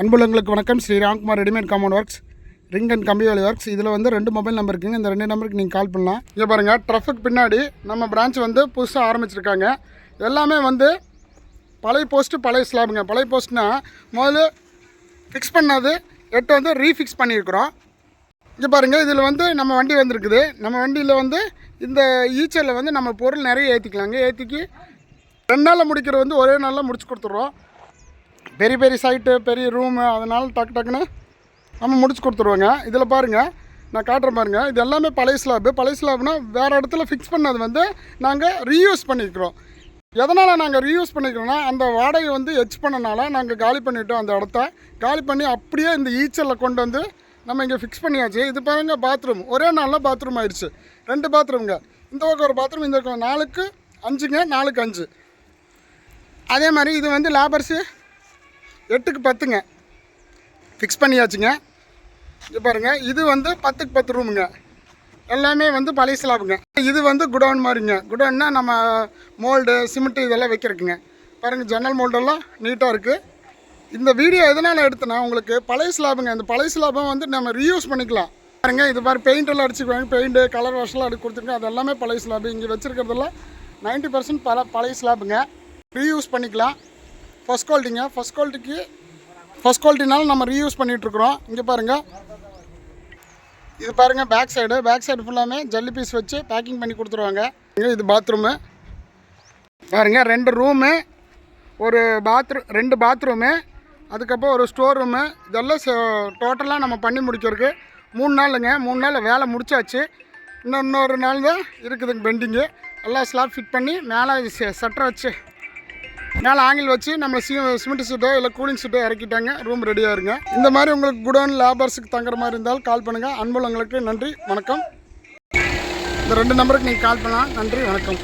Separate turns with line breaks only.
அன்புள்ளங்களுக்கு வணக்கம். Shri Ramkumar readymade compound works, ring and கம்பி வேலி ஒர்க்ஸ். இதில் வந்து 2 மொபைல் நம்பர் இருக்குங்க. இந்த 2 நம்பருக்கு நீங்கள் கால் பண்ணலாம். இங்கே பாருங்கள், ட்ரஃபுக்கு பின்னாடி நம்ம பிரான்ச் வந்து புதுசாக ஆரம்பிச்சிருக்காங்க. எல்லாமே வந்து பழைய போஸ்ட்டு, பழைய ஸ்லாபுங்க. பழைய போஸ்ட்னா முதல்ல ஃபிக்ஸ் பண்ணது 8 வந்து ரீஃபிக்ஸ் பண்ணியிருக்கிறோம். இங்கே பாருங்கள், இதில் வந்து நம்ம வண்டி வந்துருக்குது. நம்ம வண்டியில் வந்து இந்த ஈச்சரில் வந்து நம்ம பொருள் நிறைய ஏற்றிக்கலாங்க. ஏற்றிக்கி 2 நாளில் முடிக்கிறது வந்து ஒரே நாளில் முடிச்சு கொடுத்துட்றோம். பெரிய பெரிய சைட்டு, பெரிய ரூமு, அதனால் டக்குன்னு நம்ம முடிச்சு கொடுத்துருவோங்க. இதில் பாருங்கள், நான் காட்டுறேன் பாருங்கள். இது எல்லாமே பழைய ஸ்லாபு. பழைய ஸ்லாப்னால் வேறு இடத்துல ஃபிக்ஸ் பண்ணது வந்து நாங்கள் ரீயூஸ் பண்ணிக்கிறோம். எதனால் நாங்கள் ரீயூஸ் பண்ணிக்கிறோன்னா, அந்த வாடகை வந்து எச் பண்ணனால நாங்கள் காலி பண்ணிவிட்டோம். அந்த இடத்த காலி பண்ணி அப்படியே இந்த ஈச்சரில் கொண்டு வந்து நம்ம இங்கே ஃபிக்ஸ் பண்ணியாச்சு. இது பாருங்கள், பாத்ரூம் ஒரே நாளில் பாத்ரூம் ஆயிடுச்சு. 2 பாத்ரூம்ங்க. இந்த பக்கம் ஒரு பாத்ரூம், இந்த பக்கம் 4க்கு 5ங்க, 4க்கு 5. அதே மாதிரி இது வந்து லேபர்ஸு 8க்கு 10ங்க ஃபிக்ஸ் பண்ணியாச்சுங்க. இது பாருங்கள், இது வந்து 10க்கு 10 ரூமுங்க. எல்லாமே வந்து பழைய ஸ்லாபுங்க. இது வந்து குடவுன் மாதிரிங்க. குடவுன்னா நம்ம மோல்டு, சிமெண்ட்டு இதெல்லாம் வைக்கிறதுக்குங்க. பாருங்கள், ஜன்னல் மோல்டெல்லாம் நீட்டாக இருக்குது. இந்த வீடியோ எதனால் எடுத்தேன்னா, உங்களுக்கு பழைய ஸ்லாபுங்க. இந்த பழைய ஸ்லாபை வந்து நம்ம ரீயூஸ் பண்ணிக்கலாம். பாருங்கள், இது மாதிரி பெயிண்டெல்லாம் அடிச்சுக்குவாங்க. பெயிண்ட்டு, கலர் வாஷ்லாம் அடி கொடுத்துருக்கேன். அது எல்லாமே பழைய ஸ்லாபு. இங்கே வச்சுருக்கிறதெல்லாம் 90% பழைய ஸ்லாபுங்க. ரீயூஸ் பண்ணிக்கலாம். ஃபஸ்ட் குவாலிட்டிங்க. ஃபஸ்ட் குவாலிட்டினாலும் நம்ம ரீயூஸ் பண்ணிகிட்ருக்குறோம். இங்கே பாருங்கள், இது பாருங்கள், பேக் சைடு ஃபுல்லாமே ஜல்லி பீஸ் வச்சு பேக்கிங் பண்ணி கொடுத்துருவாங்க. இது பாத்ரூமு பாருங்கள், 2 ரூமு, ஒரு 2 பாத்ரூமு, அதுக்கப்புறம் ஒரு ஸ்டோர் ரூமு. இதெல்லாம் டோட்டலாக நம்ம பண்ணி முடிக்கிறதுக்கு 3 நாளுங்க. 3 நாளில் வேலை முடிச்சாச்சு. இன்னொரு நாள் தான் இருக்குதுங்க பெண்டிங்கு. எல்லாம் ஸ்லாப் ஃபிட் பண்ணி மேலே சட்டரை வச்சு மேலே ஆங்கிள் வச்சு நம்ம சிமெண்ட் சீட்டோ இல்லை கூலிங் சீட்டோ இறக்கிட்டாங்க. ரூம் ரெடியாக இருங்க. இந்த மாதிரி உங்களுக்கு குடோன் லேபர்ஸுக்கு தங்குற மாதிரி இருந்தால் கால் பண்ணுங்கள். அன்புள்ளங்களுக்கு நன்றி, வணக்கம். இந்த 2 நம்பருக்கு நீங்கள் கால் பண்ணலாம். நன்றி, வணக்கம்.